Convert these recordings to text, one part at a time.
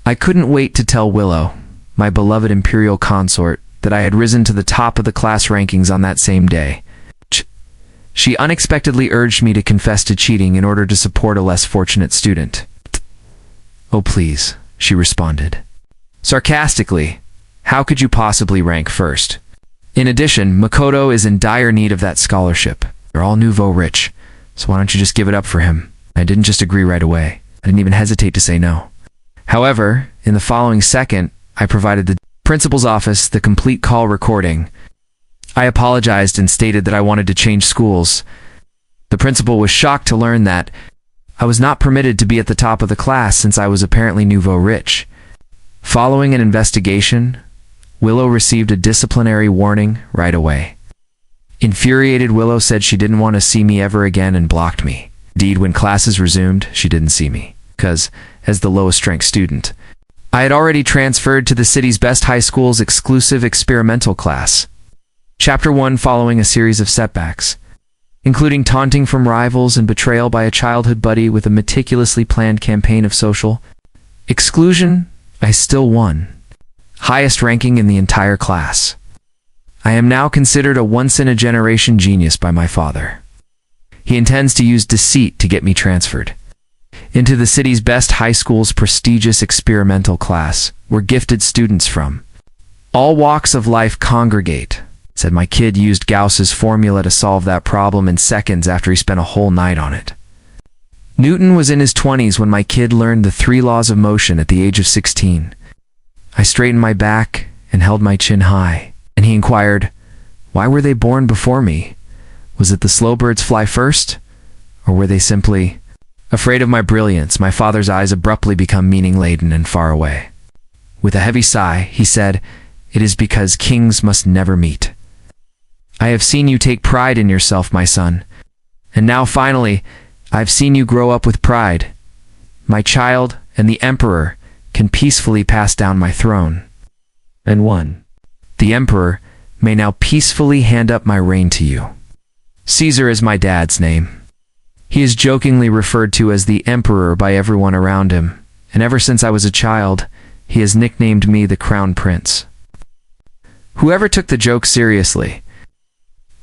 I couldn't wait to tell Willow, my beloved imperial consort, that I had risen to the top of the class rankings on that same day. She unexpectedly urged me to confess to cheating in order to support a less fortunate student. "Oh, please," she responded. Sarcastically, "How could you possibly rank first? In addition, Makoto is in dire need of that scholarship. They're all nouveau rich, so why don't you just give it up for him?" I didn't just agree right away. I didn't even hesitate to say no. However, in the following second, I provided the principal's office the complete call recording. I apologized and stated that I wanted to change schools. The principal was shocked to learn that I was not permitted to be at the top of the class since I was apparently nouveau rich. Following an investigation, Willow received a disciplinary warning right away. Infuriated, Willow said she didn't want to see me ever again and blocked me. Indeed, when classes resumed, she didn't see me, because, as the lowest-ranked student, I had already transferred to the city's best high school's exclusive experimental class. Chapter 1, following a series of setbacks, including taunting from rivals and betrayal by a childhood buddy with a meticulously planned campaign of social exclusion, I still won. Highest ranking in the entire class. I am now considered a once-in-a-generation genius by my father. He intends to use deceit to get me transferred into the city's best high school's prestigious experimental class, where gifted students from all walks of life congregate. Said my kid used Gauss's formula to solve that problem in seconds after he spent a whole night on it. Newton was in his 20s when my kid learned the 3 laws of motion at the age of 16. I straightened my back and held my chin high, and he inquired, why were they born before me? Was it the slow birds fly first? Or were they simply afraid of my brilliance? My father's eyes abruptly become meaning-laden and far away. With a heavy sigh, he said, "It is because kings must never meet. I have seen you take pride in yourself, my son. And now, finally, I've seen you grow up with pride. My child and the emperor can peacefully pass down my throne. And one, the emperor, may now peacefully hand up my reign to you. Caesar is my dad's name. He is jokingly referred to as the emperor by everyone around him, and ever since I was a child, he has nicknamed me the Crown Prince." Whoever took the joke seriously.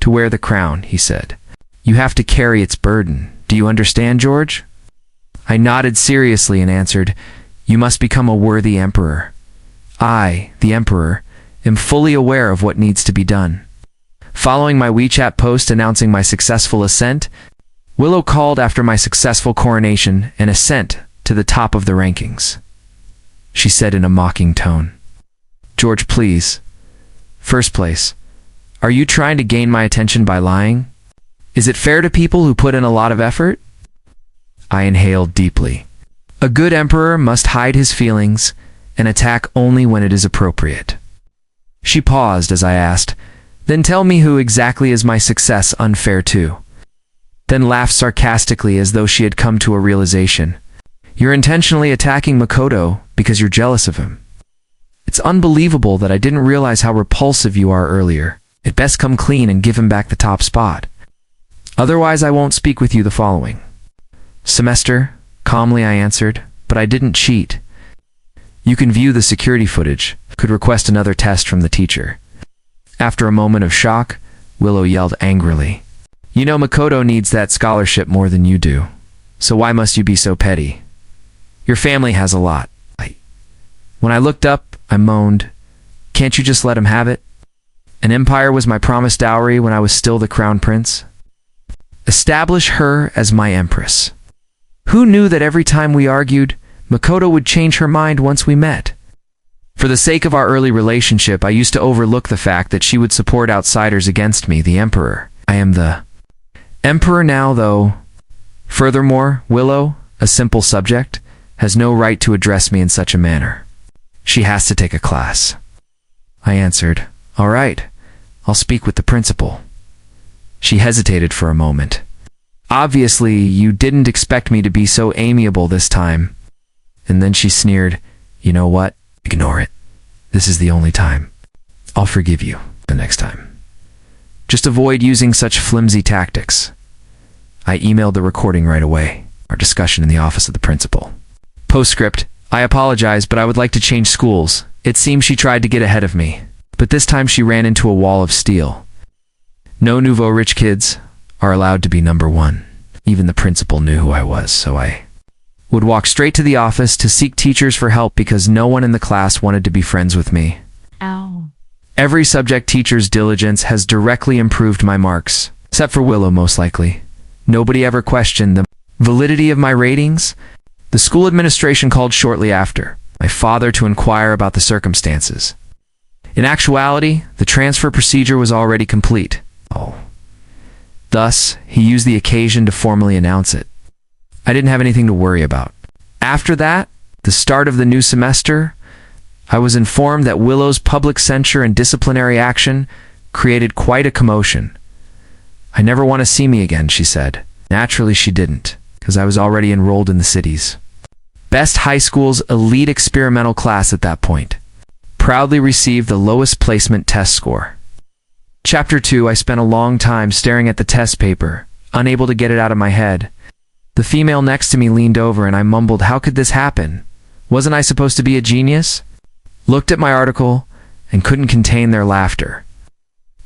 "To wear the crown," he said, "you have to carry its burden. Do you understand, George?" I nodded seriously and answered, "You must become a worthy emperor. I, the emperor, am fully aware of what needs to be done." Following my WeChat post announcing my successful ascent, Willow called after my successful coronation and ascent to the top of the rankings. She said in a mocking tone, "George, please. First place. Are you trying to gain my attention by lying? Is it fair to people who put in a lot of effort?" I inhaled deeply. A good emperor must hide his feelings and attack only when it is appropriate. She paused as I asked, "Then tell me who exactly is my success unfair to?" Then laughed sarcastically as though she had come to a realization. "You're intentionally attacking Makoto because you're jealous of him. It's unbelievable that I didn't realize how repulsive you are earlier. It best come clean and give him back the top spot. Otherwise, I won't speak with you the following semester," calmly I answered, "but I didn't cheat. You can view the security footage, could request another test from the teacher." After a moment of shock, Willow yelled angrily, "You know Makoto needs that scholarship more than you do, so why must you be so petty? Your family has a lot." When I looked up, I moaned, "Can't you just let him have it? An empire was my promised dowry when I was still the crown prince. Establish her as my empress. Who knew that every time we argued, Makoto would change her mind once we met? For the sake of our early relationship, I used to overlook the fact that she would support outsiders against me, the emperor. I am the emperor now, though. Furthermore, Willow, a simple subject, has no right to address me in such a manner. She has to take a class." I answered, "All right, I'll speak with the principal." She hesitated for a moment. "Obviously, you didn't expect me to be so amiable this time." And then she sneered, "You know what? Ignore it. This is the only time. I'll forgive you the next time. Just avoid using such flimsy tactics." I emailed the recording right away, our discussion in the office of the principal. Postscript, I apologize, but I would like to change schools. It seems she tried to get ahead of me, but this time she ran into a wall of steel. No nouveau rich kids are allowed to be number one. Even the principal knew who I was, so I would walk straight to the office to seek teachers for help because no one in the class wanted to be friends with me. Ow. Every subject teacher's diligence has directly improved my marks, except for Willow most likely. Nobody ever questioned the validity of my ratings. The school administration called shortly after, my father to inquire about the circumstances. In actuality, the transfer procedure was already complete. Thus, he used the occasion to formally announce it. I didn't have anything to worry about. After that, the start of the new semester, I was informed that Willow's public censure and disciplinary action created quite a commotion. I never want to see me again, she said. Naturally, she didn't, because I was already enrolled in the city's best high school's elite experimental class at that point. Proudly received the lowest placement test score. Chapter 2, I spent a long time staring at the test paper, unable to get it out of my head. The female next to me leaned over and I mumbled, "How could this happen? Wasn't I supposed to be a genius?" Looked at my article and couldn't contain their laughter.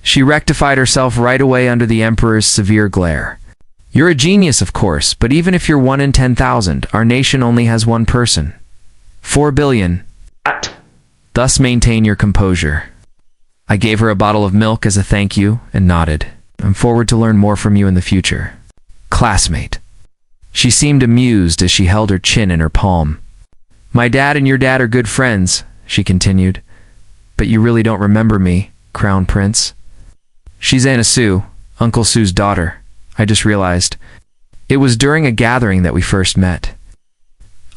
She rectified herself right away under the Emperor's severe glare. "You're a genius, of course, but even if you're 1 in 10,000, our nation only has one person. 4 billion. Thus maintain your composure." I gave her a bottle of milk as a thank you and nodded. "I'm forward to learn more from you in the future. Classmate." She seemed amused as she held her chin in her palm. "My dad and your dad are good friends," she continued. "But you really don't remember me, Crown Prince." "She's Anna Sue, Uncle Sue's daughter," I just realized. It was during a gathering that we first met.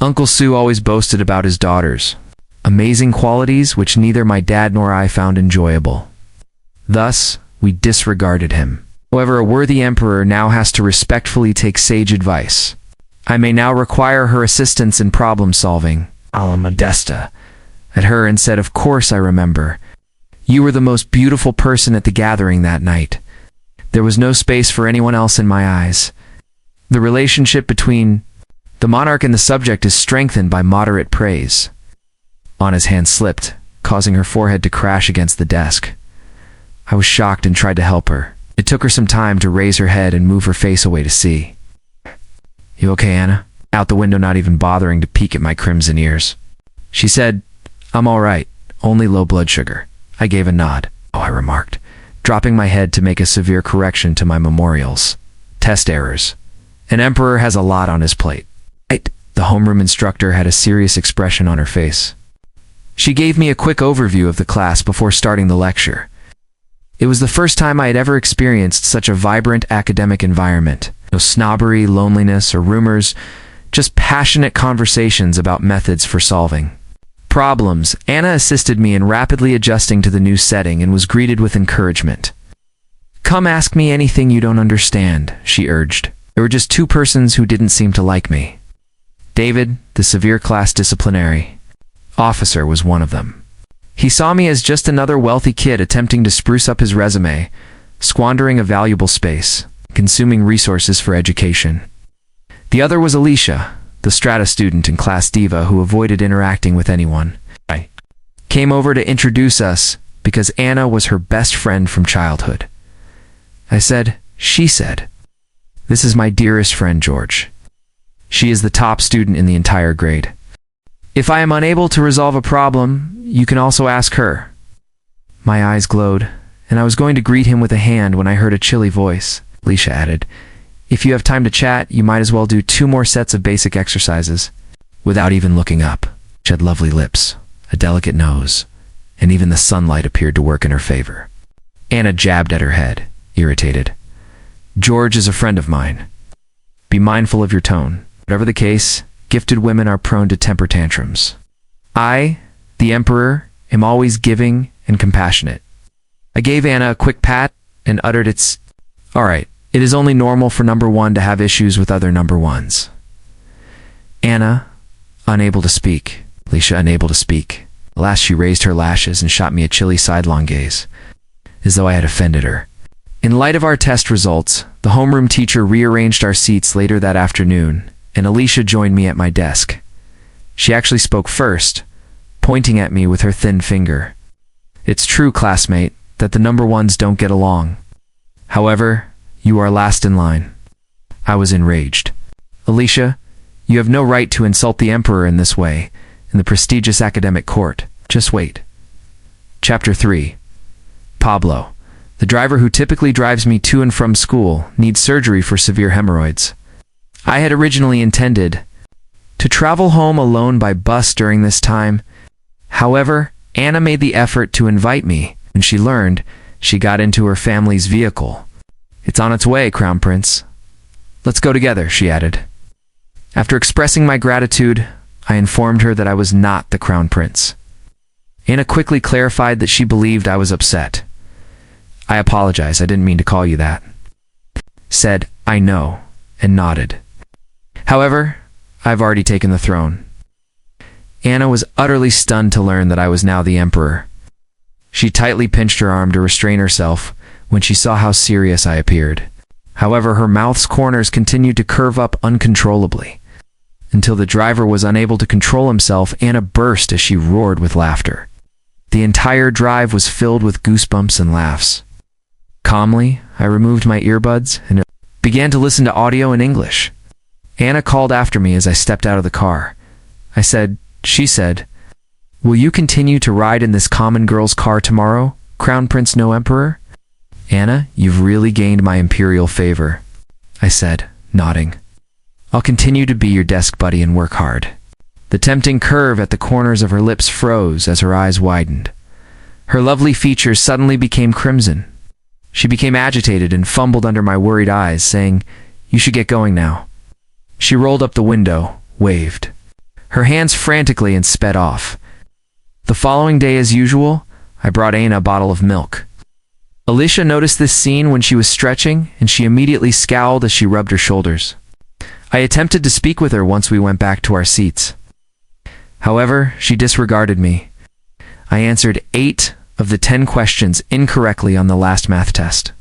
Uncle Sue always boasted about his daughters. Amazing qualities which neither my dad nor I found enjoyable. Thus, we disregarded him. However, a worthy emperor now has to respectfully take sage advice. I may now require her assistance in problem solving. Alla Modesta at her and said, "Of course I remember. You were the most beautiful person at the gathering that night." There was no space for anyone else in my eyes. The relationship between the monarch and the subject is strengthened by moderate praise. Anna's hand slipped, causing her forehead to crash against the desk. I was shocked and tried to help her. It took her some time to raise her head and move her face away to see. "You okay, Anna?" Out the window, not even bothering to peek at my crimson ears. She said, "I'm all right, only low blood sugar." I gave a nod. "Oh," I remarked, dropping my head to make a severe correction to my memorials. "Test errors. An emperor has a lot on his plate." The homeroom instructor had a serious expression on her face. She gave me a quick overview of the class before starting the lecture. It was the first time I had ever experienced such a vibrant academic environment. No snobbery, loneliness, or rumors, just passionate conversations about methods for solving problems. Anna assisted me in rapidly adjusting to the new setting and was greeted with encouragement. "Come ask me anything you don't understand," she urged. There were just 2 persons who didn't seem to like me. David, the severe class disciplinary officer, was one of them. He saw me as just another wealthy kid attempting to spruce up his resume, squandering a valuable space, consuming resources for education. The other was Alicia, the strata student and class diva who avoided interacting with anyone. I came over to introduce us because Anna was her best friend from childhood. She said, "This is my dearest friend, George. She is the top student in the entire grade. If I am unable to resolve a problem, you can also ask her." My eyes glowed, and I was going to greet him with a hand when I heard a chilly voice. Alicia added, "If you have time to chat, you might as well do 2 more sets of basic exercises." Without even looking up, she had lovely lips, a delicate nose, and even the sunlight appeared to work in her favor. Anna jabbed at her head, irritated. "George is a friend of mine. Be mindful of your tone. Whatever the case, gifted women are prone to temper tantrums. I, the emperor, am always giving and compassionate." I gave Anna a quick pat and uttered, "It's all right. It is only normal for number 1 to have issues with other number 1s. Anna, unable to speak. Alicia, unable to speak. At last she raised her lashes and shot me a chilly sidelong gaze, as though I had offended her. In light of our test results, the homeroom teacher rearranged our seats later that afternoon, and Alicia joined me at my desk. She actually spoke first, pointing at me with her thin finger. It's true, classmate, that the number ones don't get along. However, you are last in line. I was enraged. Alicia, you have no right to insult the Emperor in this way, in the prestigious academic court. Just wait. Chapter 3. Pablo, the driver who typically drives me to and from school, needs surgery for severe hemorrhoids. I had originally intended to travel home alone by bus during this time. However, Anna made the effort to invite me. When she learned, she got into her family's vehicle. It's on its way, Crown Prince. Let's go together, she added. After expressing my gratitude, I informed her that I was not the Crown Prince. Anna quickly clarified that she believed I was upset. I apologize, I didn't mean to call you that. Said, I know, and nodded. However, I've already taken the throne. Anna was utterly stunned to learn that I was now the Emperor. She tightly pinched her arm to restrain herself when she saw how serious I appeared. However, her mouth's corners continued to curve up uncontrollably. Until the driver was unable to control himself, Anna burst as she roared with laughter. The entire drive was filled with goosebumps and laughs. Calmly, I removed my earbuds and began to listen to audio in English. Anna called after me as I stepped out of the car. She said, will you continue to ride in this common girl's car tomorrow, Crown Prince No Emperor? Anna, you've really gained my imperial favor, I said, nodding. I'll continue to be your desk buddy and work hard. The tempting curve at the corners of her lips froze as her eyes widened. Her lovely features suddenly became crimson. She became agitated and fumbled under my worried eyes, saying, you should get going now. She rolled up the window, waved her hands frantically, and sped off. The following day, as usual, I brought Anna a bottle of milk. Alicia noticed this scene when she was stretching, and she immediately scowled as she rubbed her shoulders. I attempted to speak with her once we went back to our seats. However, she disregarded me. I answered 8 of the 10 questions incorrectly on the last math test.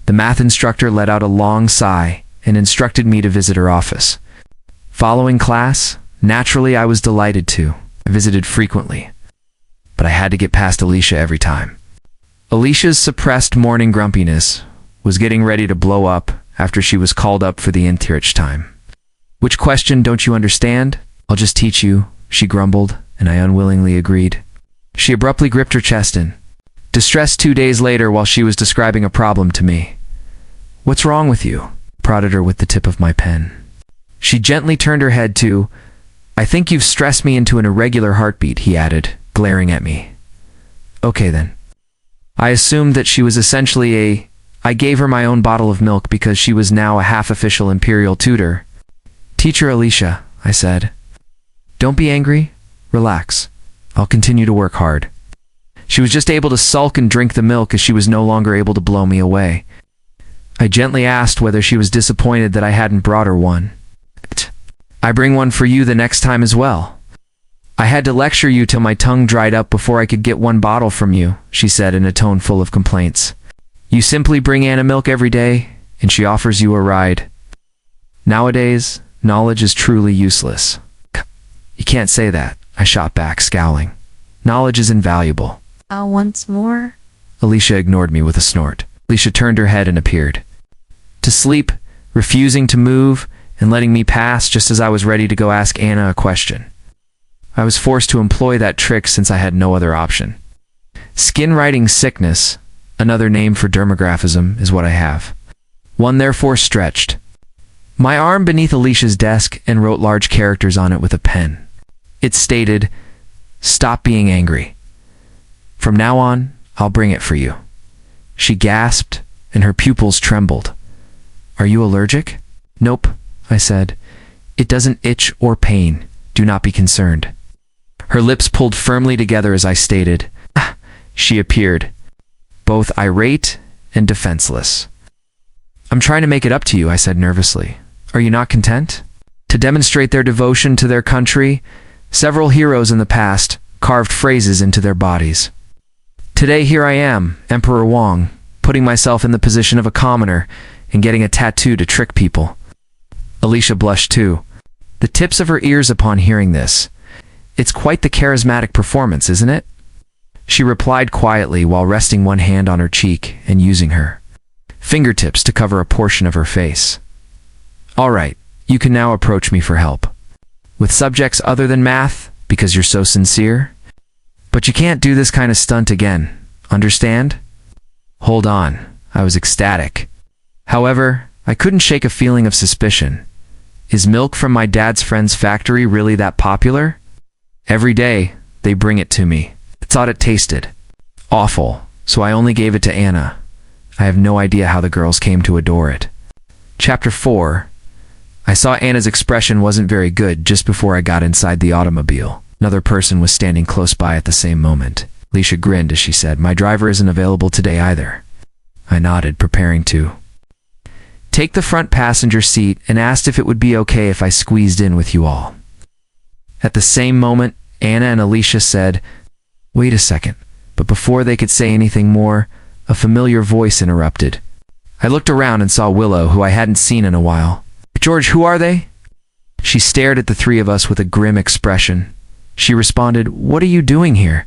The math instructor let out a long sigh and instructed me to visit her office. Following class, naturally I was delighted to. I visited frequently, but I had to get past Alicia every time. Alicia's suppressed morning grumpiness was getting ready to blow up after she was called up for the nth time. Which question don't you understand? I'll just teach you, she grumbled, and I unwillingly agreed. She abruptly gripped her chest in distress 2 days later while she was describing a problem to me. What's wrong with you? Prodded her with the tip of my pen. She gently turned her head to, I think you've stressed me into an irregular heartbeat, he added, glaring at me. Okay then. I assumed that she was essentially I gave her my own bottle of milk because she was now a half-official imperial tutor. Teacher Alicia, I said. Don't be angry. Relax. I'll continue to work hard. She was just able to sulk and drink the milk as she was no longer able to blow me away. I gently asked whether she was disappointed that I hadn't brought her one. I bring one for you the next time as well. I had to lecture you till my tongue dried up before I could get one bottle from you, she said in a tone full of complaints. You simply bring Anna milk every day, and she offers you a ride. Nowadays, knowledge is truly useless. You can't say that, I shot back, scowling. Knowledge is invaluable. Once more? Alicia ignored me with a snort. Alicia turned her head and appeared. To sleep, refusing to move, and letting me pass just as I was ready to go ask Anna a question. I was forced to employ that trick since I had no other option. Skin-writing sickness, another name for dermographism, is what I have. One therefore stretched my arm beneath Alicia's desk and wrote large characters on it with a pen. It stated, Stop being angry. From now on, I'll bring it for you. She gasped, and her pupils trembled. Are you allergic? Nope, I said. It doesn't itch or pain. Do not be concerned. Her lips pulled firmly together as I stated. She appeared, both irate and defenseless. I'm trying to make it up to you, I said nervously. Are you not content? To demonstrate their devotion to their country, several heroes in the past carved phrases into their bodies. Today here I am, Emperor Wang, putting myself in the position of a commoner and getting a tattoo to trick people. Alicia blushed too. The tips of her ears upon hearing this, It's quite the charismatic performance, isn't it? She replied quietly while resting one hand on her cheek and using her fingertips to cover a portion of her face. All right, you can now approach me for help. With subjects other than math, because you're so sincere. But you can't do this kind of stunt again, understand? Hold on, I was ecstatic. However, I couldn't shake a feeling of suspicion. Is milk from my dad's friend's factory really that popular? Every day, they bring it to me. I thought it tasted awful, so I only gave it to Anna. I have no idea how the girls came to adore it. Chapter 4. I saw Anna's expression wasn't very good just before I got inside the automobile. Another person was standing close by at the same moment. Alicia grinned as she said, "My driver isn't available today either." I nodded, preparing to take the front passenger seat and asked if it would be okay if I squeezed in with you all. At the same moment, Anna and Alicia said, "Wait a second," but before they could say anything more, a familiar voice interrupted. I looked around and saw Willow, who I hadn't seen in a while. "George, who are they?" She stared at the three of us with a grim expression. She responded, "What are you doing here?"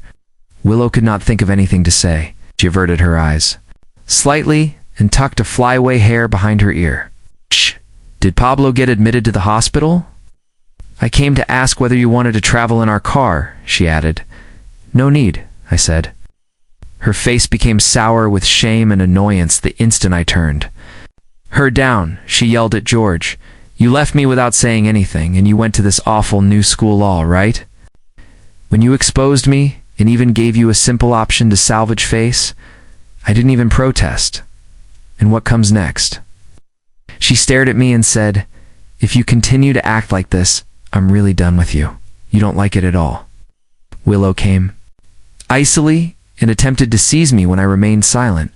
Willow could not think of anything to say. She averted her eyes slightly and tucked a flyaway hair behind her ear. "Shh! Did Pablo get admitted to the hospital?" "I came to ask whether you wanted to travel in our car," she added. "No need," I said. Her face became sour with shame and annoyance the instant I turned. "Her down," she yelled at George. "You left me without saying anything, and you went to this awful new school, all right? When you exposed me, and even gave you a simple option to salvage face, I didn't even protest. And what comes next?" She stared at me and said, "If you continue to act like this, I'm really done with you. You don't like it at all." Willow came icily and attempted to seize me when I remained silent,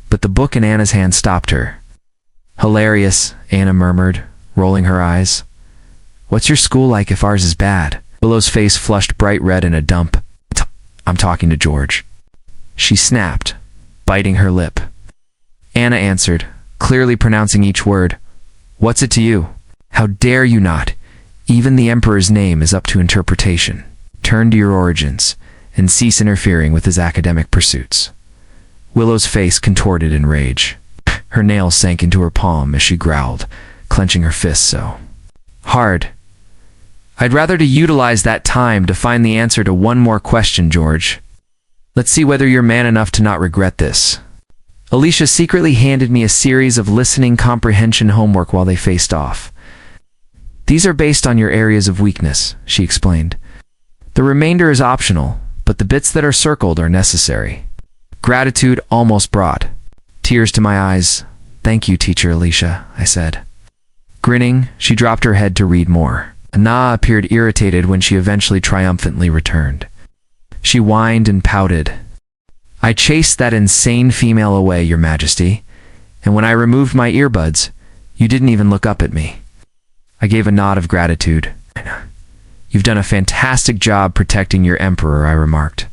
but the book in Anna's hand stopped her. "Hilarious," Anna murmured, rolling her eyes. "What's your school like if ours is bad?" Willow's face flushed bright red in a dump. "I'm talking to George," she snapped, biting her lip. Anna answered, clearly pronouncing each word. "What's it to you? How dare you not? Even the Emperor's name is up to interpretation. Turn to your origins, and cease interfering with his academic pursuits." Willow's face contorted in rage. Her nails sank into her palm as she growled, clenching her fists so hard. "I'd rather to utilize that time to find the answer to one more question, George. Let's see whether you're man enough to not regret this." Alicia secretly handed me a series of listening comprehension homework while they faced off. "These are based on your areas of weakness," she explained. "The remainder is optional, but the bits that are circled are necessary." Gratitude almost brought tears to my eyes. "Thank you, teacher Alicia," I said. Grinning, she dropped her head to read more. Anna appeared irritated when she eventually triumphantly returned. She whined and pouted. "I chased that insane female away, Your Majesty, and when I removed my earbuds, you didn't even look up at me." I gave a nod of gratitude. "You've done a fantastic job protecting your Emperor," I remarked.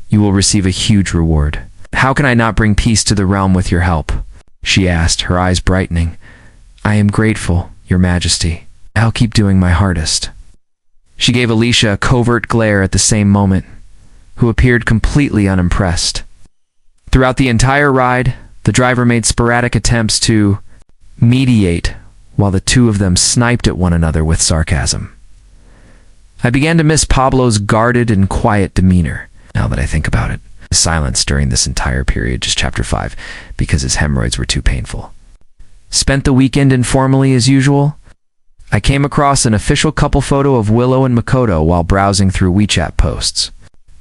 "You will receive a huge reward." "How can I not bring peace to the realm with your help?" she asked, her eyes brightening. "I am grateful, Your Majesty. I'll keep doing my hardest." She gave Alicia a covert glare at the same moment, who appeared completely unimpressed. Throughout the entire ride, the driver made sporadic attempts to mediate, while the two of them sniped at one another with sarcasm. I began to miss Pablo's guarded and quiet demeanor, now that I think about it. Silence during this entire period, just chapter 5, because his hemorrhoids were too painful. Spent the weekend informally as usual. I came across an official couple photo of Willow and Makoto while browsing through WeChat posts.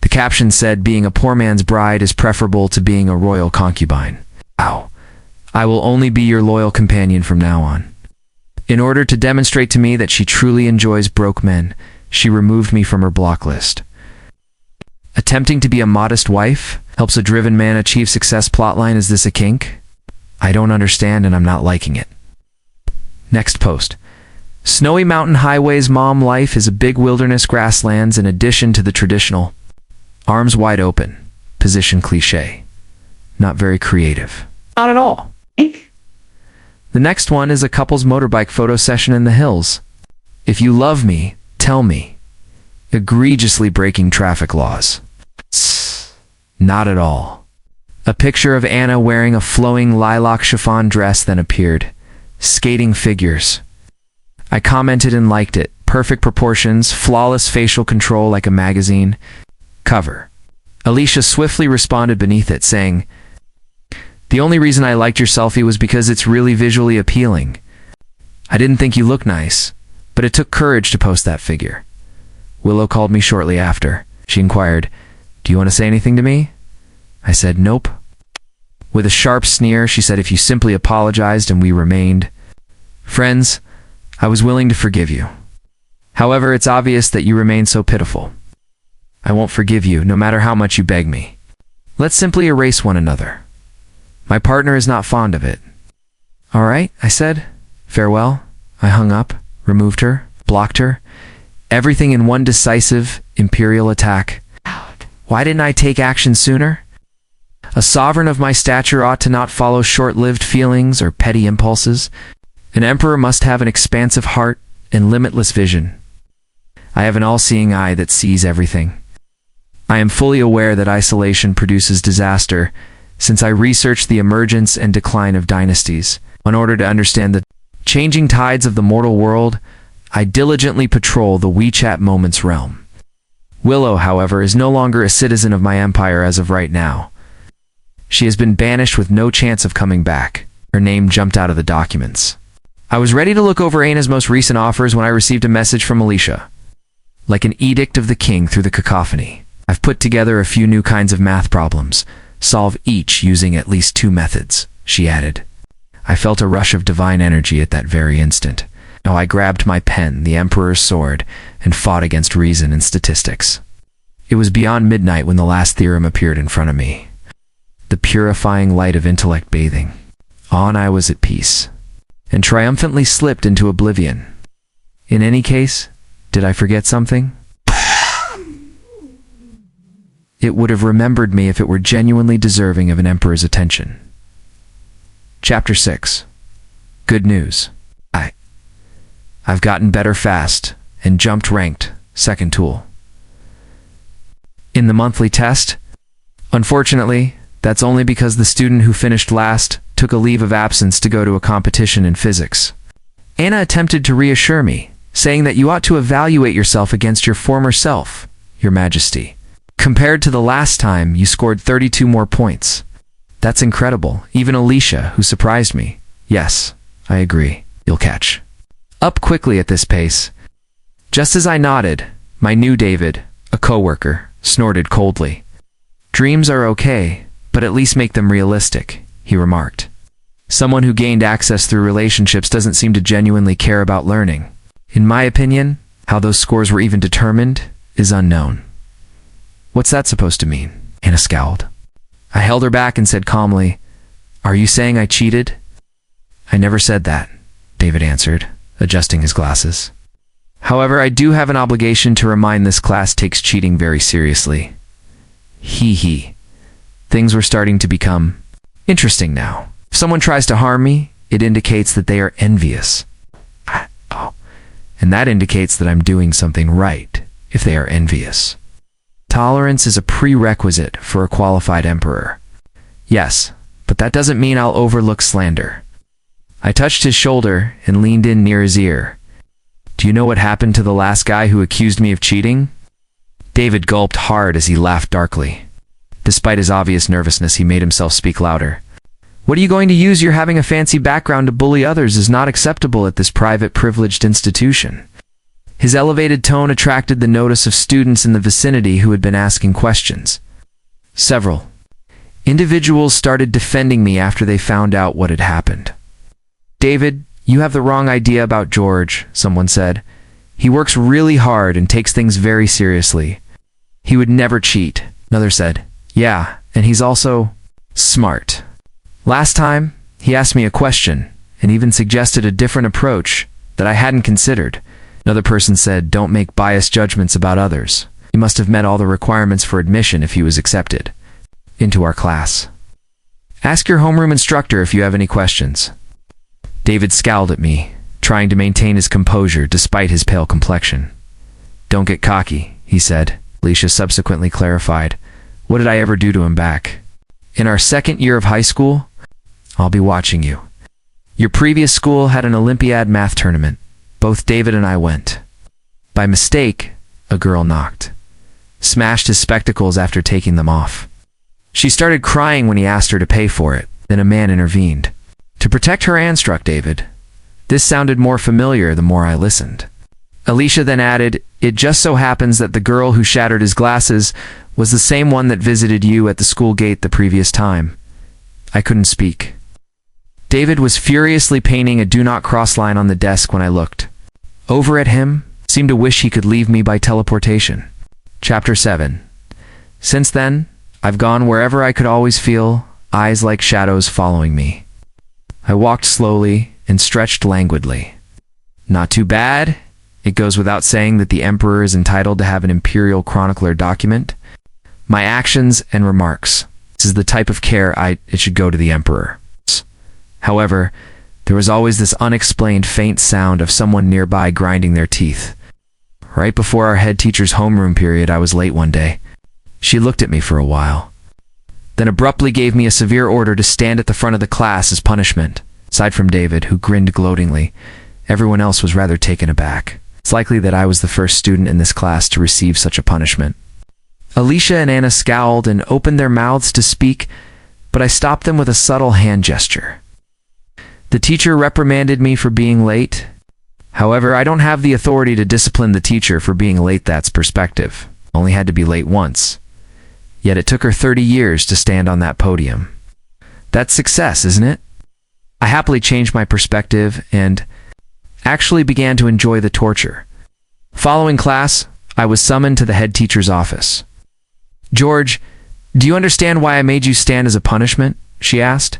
The caption said, "Being a poor man's bride is preferable to being a royal concubine. Ow. I will only be your loyal companion from now on." In order to demonstrate to me that she truly enjoys broke men, she removed me from her block list. Attempting to be a modest wife helps a driven man achieve success plotline. Is this a kink? I don't understand and I'm not liking it. Next post. Snowy mountain highways mom life is a big wilderness grasslands in addition to the traditional arms wide open position cliche. Not very creative. Not at all. The next one is a couple's motorbike photo session in the hills. "If you love me, tell me. egregiously breaking traffic laws. Tss, not at all. A picture of Anna wearing a flowing lilac chiffon dress then appeared. Skating figures. I commented and liked it. Perfect proportions, flawless facial control like a magazine cover. Alicia swiftly responded beneath it, saying, "The only reason I liked your selfie was because it's really visually appealing. I didn't think you looked nice, but it took courage to post that figure." Willow called me shortly after. She inquired, "Do you want to say anything to me?" I said, "Nope." With a sharp sneer, she said if you simply apologized and we remained friends, I was willing to forgive you. However, it's obvious that you remain so pitiful. I won't forgive you, no matter how much you beg me. Let's simply erase one another. My partner is not fond of it." "All right," I said. "Farewell." I hung up, removed her, blocked her. Everything in one decisive, imperial attack. Why didn't I take action sooner? A sovereign of my stature ought to not follow short-lived feelings or petty impulses. An emperor must have an expansive heart and limitless vision. I have an all-seeing eye that sees everything. I am fully aware that isolation produces disaster, since I researched the emergence and decline of dynasties. In order to understand the changing tides of the mortal world, I diligently patrol the WeChat Moments realm. Willow, however, is no longer a citizen of my empire as of right now. She has been banished with no chance of coming back. Her name jumped out of the documents. I was ready to look over Anna's most recent offers when I received a message from Alicia. Like an edict of the king through the cacophony. I've put together a few new kinds of math problems. Solve each using at least 2 methods, she added. I felt a rush of divine energy at that very instant. Now I grabbed my pen, the Emperor's sword, and fought against reason and statistics. It was beyond midnight when the last theorem appeared in front of me. The purifying light of intellect bathing. On I was at peace, and triumphantly slipped into oblivion. In any case, did I forget something? It would have remembered me if it were genuinely deserving of an emperor's attention. Chapter 6. Good news. I've gotten better fast, and jumped ranked, second tool. In the monthly test, unfortunately, that's only because the student who finished last took a leave of absence to go to a competition in physics. Anna attempted to reassure me, saying that you ought to evaluate yourself against your former self, Your Majesty. Compared to the last time, you scored 32 more points. That's incredible. Even Alicia, who surprised me. Yes, I agree. You'll catch up quickly at this pace. Just as I nodded, my new David, a coworker, snorted coldly. Dreams are okay, but at least make them realistic, he remarked. Someone who gained access through relationships doesn't seem to genuinely care about learning. In my opinion, how those scores were even determined is unknown. What's that supposed to mean? Anna scowled. I held her back and said calmly, "Are you saying I cheated?" "I never said that," David answered, adjusting his glasses. "However, I do have an obligation to remind this class takes cheating very seriously." Hee. Things were starting to become interesting now. If someone tries to harm me, it indicates that they are envious. And that indicates that I'm doing something right, if they are envious. Tolerance is a prerequisite for a qualified emperor. Yes, but that doesn't mean I'll overlook slander. I touched his shoulder and leaned in near his ear. Do you know what happened to the last guy who accused me of cheating? David gulped hard as he laughed darkly. Despite his obvious nervousness, he made himself speak louder. What are you going to use your having a fancy background to bully others is not acceptable at this private, privileged institution. His elevated tone attracted the notice of students in the vicinity who had been asking questions. Several individuals started defending me after they found out what had happened. David, you have the wrong idea about George, someone said. He works really hard and takes things very seriously. He would never cheat, another said. Yeah, and he's also smart. Last time, he asked me a question and even suggested a different approach that I hadn't considered. Another person said, don't make biased judgments about others. He must have met all the requirements for admission if he was accepted into our class. Ask your homeroom instructor if you have any questions. David scowled at me, trying to maintain his composure despite his pale complexion. Don't get cocky, he said. Alicia subsequently clarified. What did I ever do to him back? In our second year of high school, I'll be watching you. Your previous school had an Olympiad math tournament. Both David and I went. By mistake, a girl knocked. Smashed his spectacles after taking them off. She started crying when he asked her to pay for it. Then a man intervened. To protect her and struck David. This sounded more familiar the more I listened. Alicia then added, it just so happens that the girl who shattered his glasses was the same one that visited you at the school gate the previous time. I couldn't speak. David was furiously painting a do not cross line on the desk when I looked. Over at him, seemed to wish he could leave me by teleportation. Chapter 7. Since then, I've gone wherever I could always feel eyes like shadows following me. I walked slowly and stretched languidly. Not too bad. It goes without saying that the Emperor is entitled to have an imperial chronicler document my actions and remarks. This is the type of care it should go to the Emperor. However, there was always this unexplained faint sound of someone nearby grinding their teeth. Right before our head teacher's homeroom period, I was late one day. She looked at me for a while, then abruptly gave me a severe order to stand at the front of the class as punishment. Aside from David, who grinned gloatingly, everyone else was rather taken aback. It's likely that I was the first student in this class to receive such a punishment. Alicia and Anna scowled and opened their mouths to speak, but I stopped them with a subtle hand gesture. The teacher reprimanded me for being late. However, I don't have the authority to discipline the teacher for being late. That's perspective. Only had to be late once. Yet it took her 30 years to stand on that podium. That's success, isn't it? I happily changed my perspective and actually began to enjoy the torture. Following class, I was summoned to the head teacher's office. George, do you understand why I made you stand as a punishment? She asked.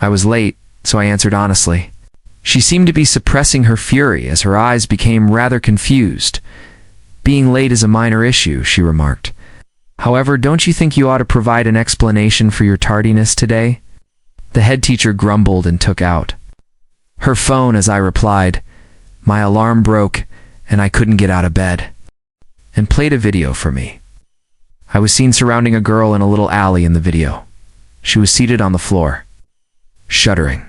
I was late, so I answered honestly. She seemed to be suppressing her fury as her eyes became rather confused. Being late is a minor issue, she remarked. However, don't you think you ought to provide an explanation for your tardiness today? The head teacher grumbled and took out her phone as I replied, my alarm broke and I couldn't get out of bed, and played a video for me. I was seen surrounding a girl in a little alley in the video. She was seated on the floor, shuddering.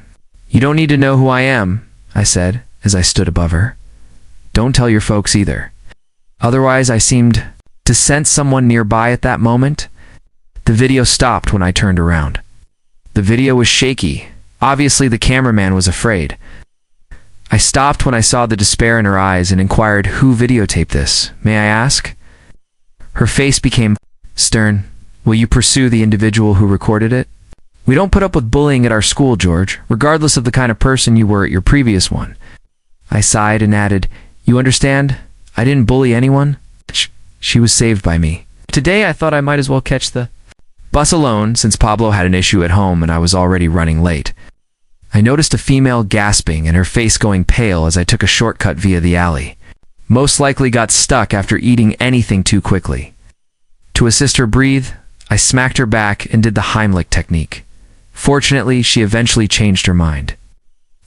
You don't need to know who I am, I said as I stood above her. Don't tell your folks either. Otherwise, I seemed to sense someone nearby at that moment. The video stopped when I turned around. The video was shaky. Obviously, the cameraman was afraid. I stopped when I saw the despair in her eyes and inquired, who videotaped this? May I ask? Her face became stern. Will you pursue the individual who recorded it? We don't put up with bullying at our school, George, regardless of the kind of person you were at your previous one. I sighed and added, you understand? I didn't bully anyone. She was saved by me. Today I thought I might as well catch the bus alone since Pablo had an issue at home and I was already running late. I noticed a female gasping and her face going pale as I took a shortcut via the alley. Most likely got stuck after eating anything too quickly. To assist her breathe, I smacked her back and did the Heimlich technique. Fortunately, she eventually changed her mind,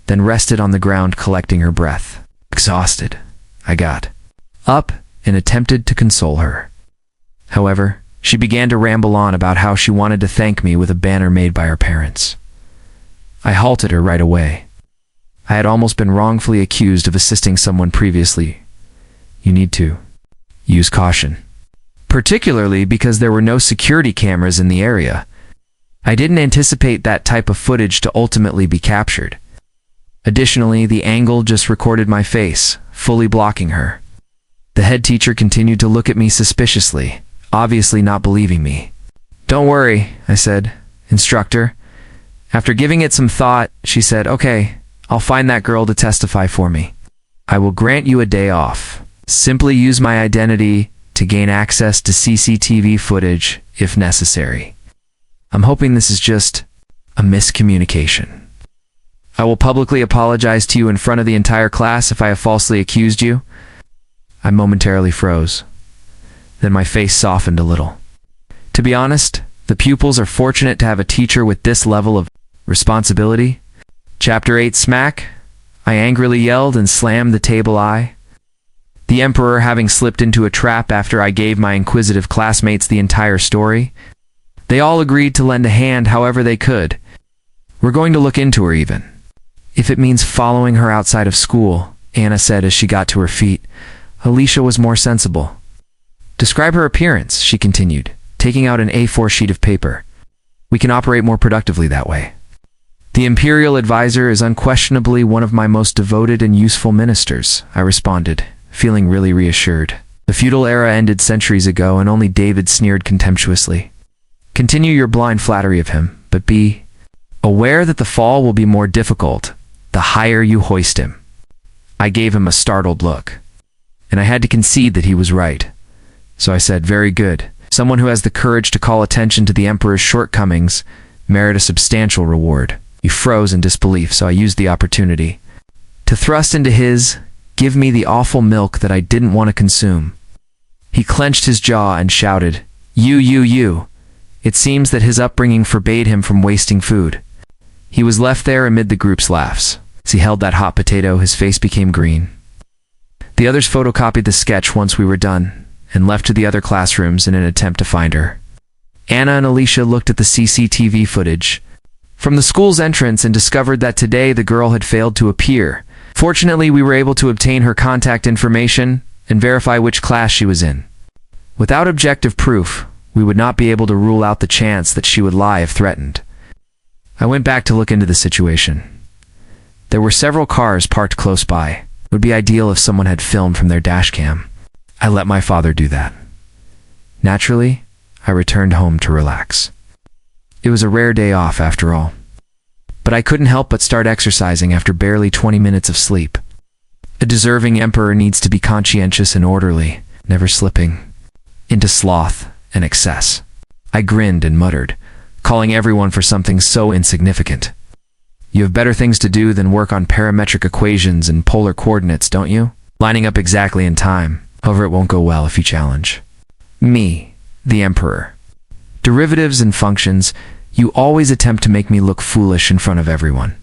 then rested on the ground collecting her breath. Exhausted, I got up and attempted to console her. However, she began to ramble on about how she wanted to thank me with a banner made by her parents. I halted her right away. I had almost been wrongfully accused of assisting someone previously. You need to use caution, particularly because there were no security cameras in the area. I didn't anticipate that type of footage to ultimately be captured. Additionally, the angle just recorded my face, fully blocking her. The head teacher continued to look at me suspiciously, obviously not believing me. Don't worry, I said. Instructor. After giving it some thought, she said, okay, I'll find that girl to testify for me. I will grant you a day off. Simply use my identity to gain access to CCTV footage if necessary. I'm hoping this is just a miscommunication. I will publicly apologize to you in front of the entire class if I have falsely accused you. I momentarily froze. Then my face softened a little. To be honest, the pupils are fortunate to have a teacher with this level of responsibility. Chapter 8 Smack. I angrily yelled and slammed the table. The emperor having slipped into a trap after I gave my inquisitive classmates the entire story. They all agreed to lend a hand however they could. We're going to look into her even. If it means following her outside of school, Anna said as she got to her feet. Alicia was more sensible. Describe her appearance, she continued, taking out an A4 sheet of paper. We can operate more productively that way. The imperial advisor is unquestionably one of my most devoted and useful ministers, I responded, feeling really reassured. The feudal era ended centuries ago and only David sneered contemptuously. Continue your blind flattery of him, but be aware that the fall will be more difficult the higher you hoist him. I gave him a startled look, and I had to concede that he was right. So I said, very good. Someone who has the courage to call attention to the emperor's shortcomings merit a substantial reward. He froze in disbelief, so I used the opportunity to thrust into his, give me the awful milk that I didn't want to consume. He clenched his jaw and shouted, You. It seems that his upbringing forbade him from wasting food. He was left there amid the group's laughs. As he held that hot potato, his face became green. The others photocopied the sketch once we were done, and left to the other classrooms in an attempt to find her. Anna and Alicia looked at the CCTV footage from the school's entrance and discovered that today the girl had failed to appear. Fortunately, we were able to obtain her contact information and verify which class she was in. Without objective proof, we would not be able to rule out the chance that she would lie if threatened. I went back to look into the situation. There were several cars parked close by. It would be ideal if someone had filmed from their dashcam. I let my father do that. Naturally, I returned home to relax. It was a rare day off after all. But I couldn't help but start exercising after barely 20 minutes of sleep. A deserving emperor needs to be conscientious and orderly, never slipping into sloth and excess. I grinned and muttered, calling everyone for something so insignificant. You have better things to do than work on parametric equations and polar coordinates, don't you? Lining up exactly in time. However, it won't go well if you challenge me, the emperor. Derivatives and functions, you always attempt to make me look foolish in front of everyone.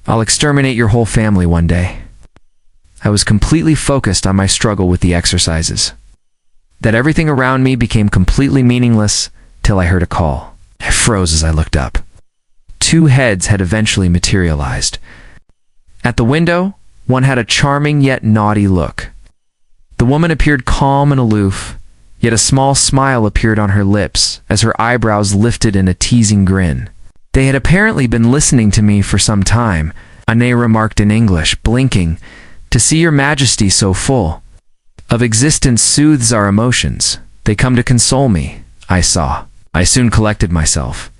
I'll exterminate your whole family one day. I was completely focused on my struggle with the exercises. That everything around me became completely meaningless till I heard a call. I froze as I looked up. 2 heads had eventually materialized. At the window, one had a charming yet naughty look. The woman appeared calm and aloof, yet a small smile appeared on her lips as her eyebrows lifted in a teasing grin. They had apparently been listening to me for some time, Anne remarked in English, blinking. To see your majesty so full of existence soothes our emotions. They come to console me, I saw. I soon collected myself.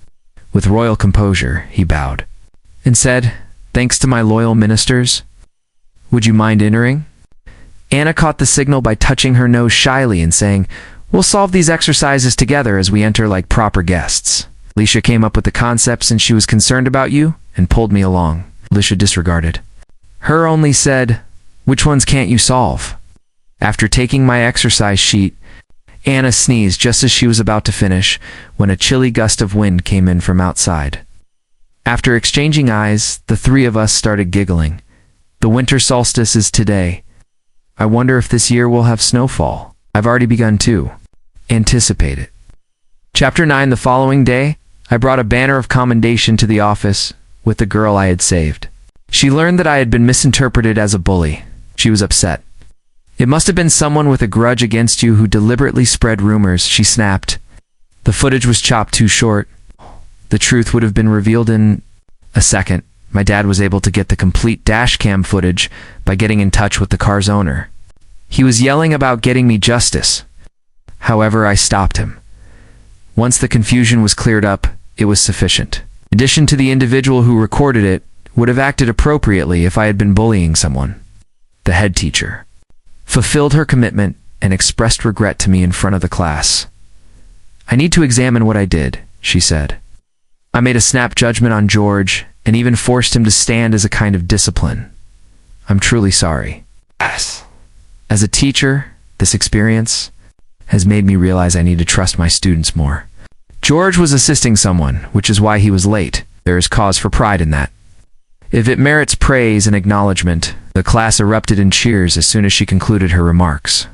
With royal composure, he bowed and said, Thanks to my loyal ministers. Would you mind entering? Anna caught the signal by touching her nose shyly and saying, We'll solve these exercises together as we enter like proper guests. Alicia came up with the concepts and she was concerned about you and pulled me along. Alicia disregarded. Her only said, Which ones can't you solve? After taking my exercise sheet, Anna sneezed just as she was about to finish when a chilly gust of wind came in from outside. After exchanging eyes, the 3 of us started giggling. The winter solstice is today. I wonder if this year we'll have snowfall. I've already begun to anticipate it. Chapter 9. The following day, I brought a banner of commendation to the office with the girl I had saved. She learned that I had been misinterpreted as a bully. She was upset. It must have been someone with a grudge against you who deliberately spread rumors, she snapped. The footage was chopped too short. The truth would have been revealed in a second. My dad was able to get the complete dashcam footage by getting in touch with the car's owner. He was yelling about getting me justice. However, I stopped him. Once the confusion was cleared up, it was sufficient. In addition to the individual who recorded it, would have acted appropriately if I had been bullying someone. The head teacher fulfilled her commitment and expressed regret to me in front of the class. I need to examine what I did, she said. I made a snap judgment on George and even forced him to stand as a kind of discipline. I'm truly sorry. Yes. As a teacher, this experience has made me realize I need to trust my students more. George was assisting someone, which is why he was late. There is cause for pride in that. If it merits praise and acknowledgement, The class erupted in cheers as soon as she concluded her remarks.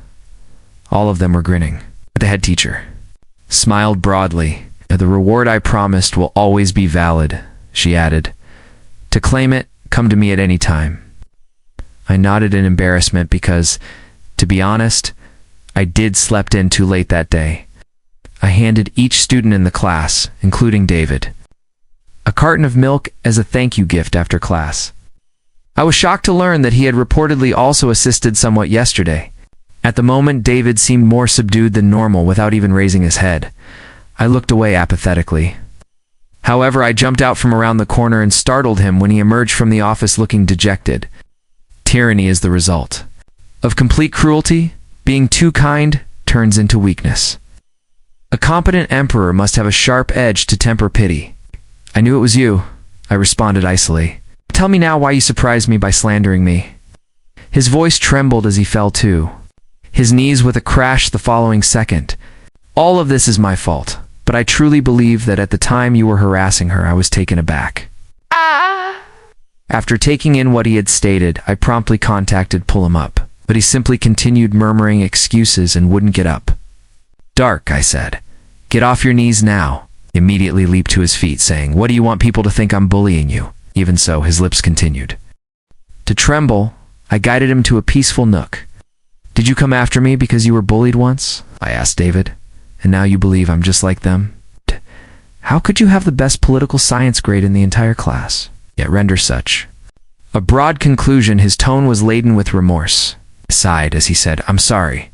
All of them were grinning. The head teacher smiled broadly. "The reward I promised will always be valid," she added. "To claim it, come to me at any time." I nodded in embarrassment because, to be honest, I did slept in too late that day. I handed each student in the class, including David, a carton of milk as a thank you gift after class. I was shocked to learn that he had reportedly also assisted somewhat yesterday. At the moment, David seemed more subdued than normal without even raising his head. I looked away apathetically. However, I jumped out from around the corner and startled him when he emerged from the office looking dejected. Tyranny is the result of complete cruelty. Being too kind turns into weakness. A competent emperor must have a sharp edge to temper pity. "I knew it was you," I responded icily. "Tell me now why you surprised me by slandering me." His voice trembled as he fell to his knees with a crash the following second. "All of this is my fault, but I truly believe that at the time you were harassing her, I was taken aback." After taking in what he had stated, I promptly contacted Pull Him Up, but he simply continued murmuring excuses and wouldn't get up. "Dark," I said. "Get off your knees now." He immediately leaped to his feet, saying, "What do you want people to think I'm bullying you?" Even so, his lips continued to tremble. I guided him to a peaceful nook. "Did you come after me because you were bullied once?" I asked David. "And now you believe I'm just like them? How could you have the best political science grade in the entire class, yet render such a broad conclusion?" His tone was laden with remorse. He sighed as he said, "I'm sorry.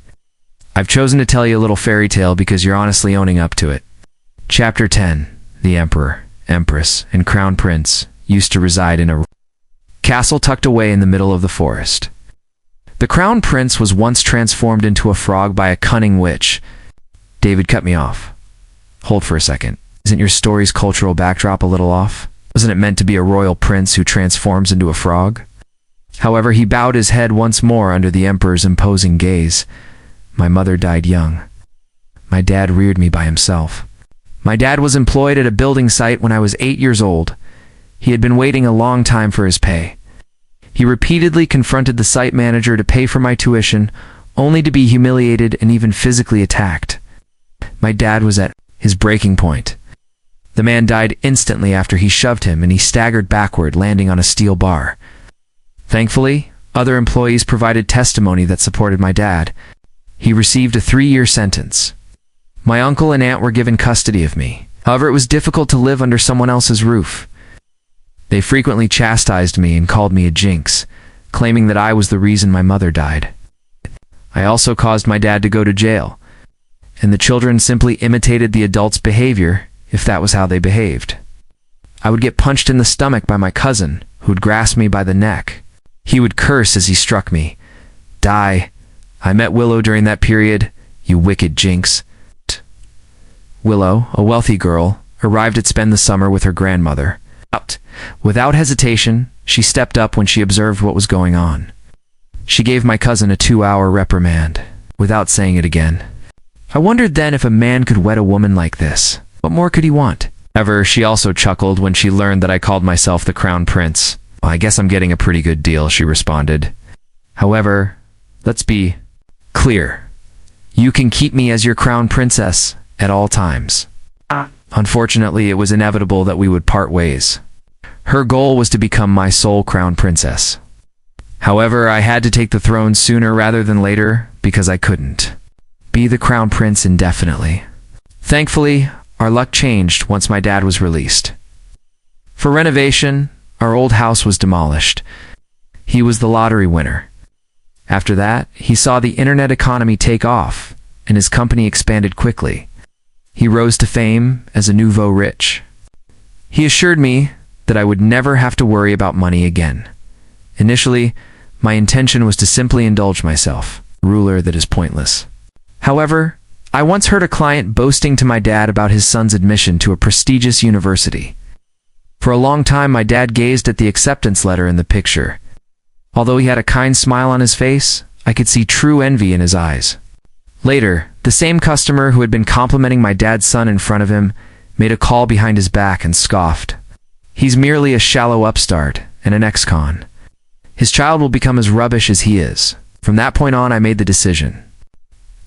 I've chosen to tell you a little fairy tale because you're honestly owning up to it." Chapter 10. The Emperor, Empress, and Crown Prince used to reside in a castle tucked away in the middle of the forest. The Crown Prince was once transformed into a frog by a cunning witch. David cut me off. "Hold for a second. Isn't your story's cultural backdrop a little off? Wasn't it meant to be a royal prince who transforms into a frog?" However, he bowed his head once more under the emperor's imposing gaze. "My mother died young. My dad reared me by himself. My dad was employed at a building site when I was 8 years old. He had been waiting a long time for his pay. He repeatedly confronted the site manager to pay for my tuition, only to be humiliated and even physically attacked. My dad was at his breaking point. The man died instantly after he shoved him, and he staggered backward, landing on a steel bar. Thankfully, other employees provided testimony that supported my dad. He received a 3-year sentence. My uncle and aunt were given custody of me. However, it was difficult to live under someone else's roof. They frequently chastised me and called me a jinx, claiming that I was the reason my mother died. I also caused my dad to go to jail, and the children simply imitated the adults' behavior if that was how they behaved. I would get punched in the stomach by my cousin, who would grasp me by the neck. He would curse as he struck me. "Die. I met Willow during that period, you wicked jinx." Willow, a wealthy girl, arrived to spend the summer with her grandmother. Without hesitation, she stepped up when she observed what was going on. She gave my cousin a 2-hour reprimand, without saying it again. I wondered then if a man could wed a woman like this. What more could he want? However, she also chuckled when she learned that I called myself the Crown Prince. "Well, I guess I'm getting a pretty good deal," she responded. "However, let's be clear. You can keep me as your Crown Princess at all times." Unfortunately, it was inevitable that we would part ways. Her goal was to become my sole Crown Princess. However, I had to take the throne sooner rather than later because I couldn't be the Crown Prince indefinitely. Thankfully, our luck changed once my dad was released. For renovation, our old house was demolished. He was the lottery winner. After that, he saw the internet economy take off, and his company expanded quickly. He rose to fame as a nouveau rich. He assured me that I would never have to worry about money again. Initially, my intention was to simply indulge myself, ruler that is pointless. However, I once heard a client boasting to my dad about his son's admission to a prestigious university. For a long time, my dad gazed at the acceptance letter in the picture. Although he had a kind smile on his face, I could see true envy in his eyes. Later, the same customer who had been complimenting my dad's son in front of him made a call behind his back and scoffed. "He's merely a shallow upstart and an ex-con." His child will become as rubbish as he is. From that point on, I made the decision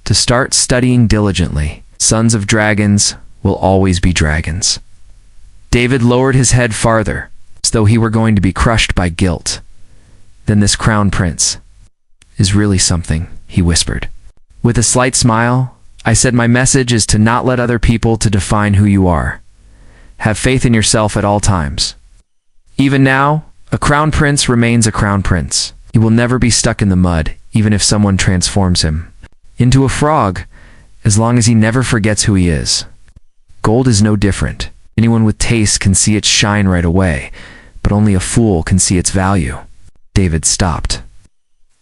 to start studying diligently. Sons of dragons will always be dragons. David lowered his head farther, as though he were going to be crushed by guilt. Then this crown prince is really something, he whispered. With a slight smile, I said, my message is to not let other people to define who you are. Have faith in yourself at all times. Even now, a crown prince remains a crown prince. He will never be stuck in the mud, even if someone transforms him into a frog, as long as he never forgets who he is. Gold is no different. Anyone with taste can see its shine right away, but only a fool can see its value. David stopped.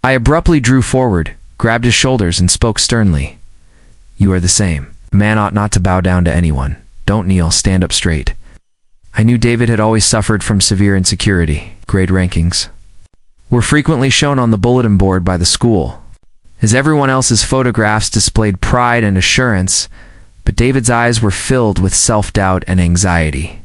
I abruptly drew forward, grabbed his shoulders, and spoke sternly. You are the same. A man ought not to bow down to anyone. Don't kneel, stand up straight. I knew David had always suffered from severe insecurity. Grade rankings were frequently shown on the bulletin board by the school, as everyone else's photographs displayed pride and assurance, but David's eyes were filled with self-doubt and anxiety.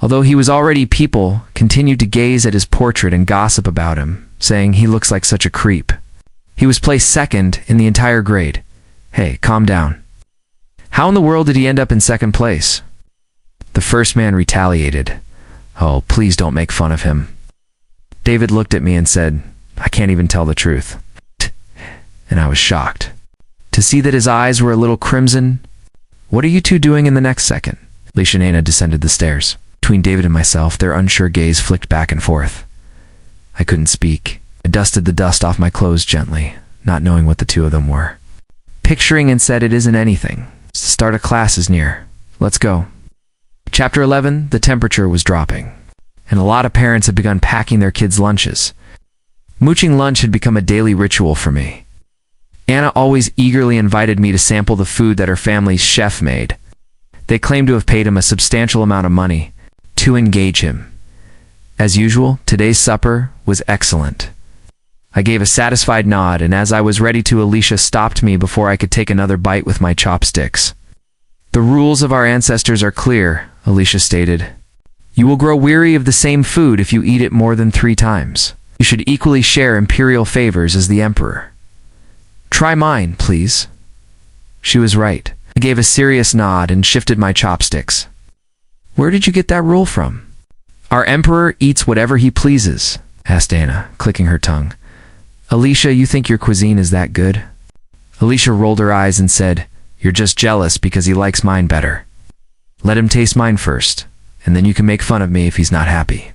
Although he was already, people continued to gaze at his portrait and gossip about him, saying he looks like such a creep. He was placed second in the entire grade. Hey, calm down. How in the world did he end up in second place? The first man retaliated. Oh, please don't make fun of him. David looked at me and said, I can't even tell the truth. And I was shocked to see that his eyes were a little crimson. What are you two doing in the next second? Alicia and Anna descended the stairs. Between David and myself, their unsure gaze flicked back and forth. I couldn't speak. I dusted the dust off my clothes gently, not knowing what the two of them were. Picturing, and said, it isn't anything. The start of class is near. Let's go. Chapter 11, the temperature was dropping, and a lot of parents had begun packing their kids' lunches. Mooching lunch had become a daily ritual for me. Anna always eagerly invited me to sample the food that her family's chef made. They claimed to have paid him a substantial amount of money to engage him. As usual, today's supper was excellent. I gave a satisfied nod, and as I was ready to, Alicia stopped me before I could take another bite with my chopsticks. The rules of our ancestors are clear, Alicia stated. You will grow weary of the same food if you eat it more than 3 times. You should equally share imperial favors as the emperor. Try mine, please. She was right. I gave a serious nod and shifted my chopsticks. Where did you get that rule from? Our emperor eats whatever he pleases, asked Anna, clicking her tongue. Alicia, you think your cuisine is that good? Alicia rolled her eyes and said, You're just jealous because he likes mine better. Let him taste mine first, and then you can make fun of me if he's not happy.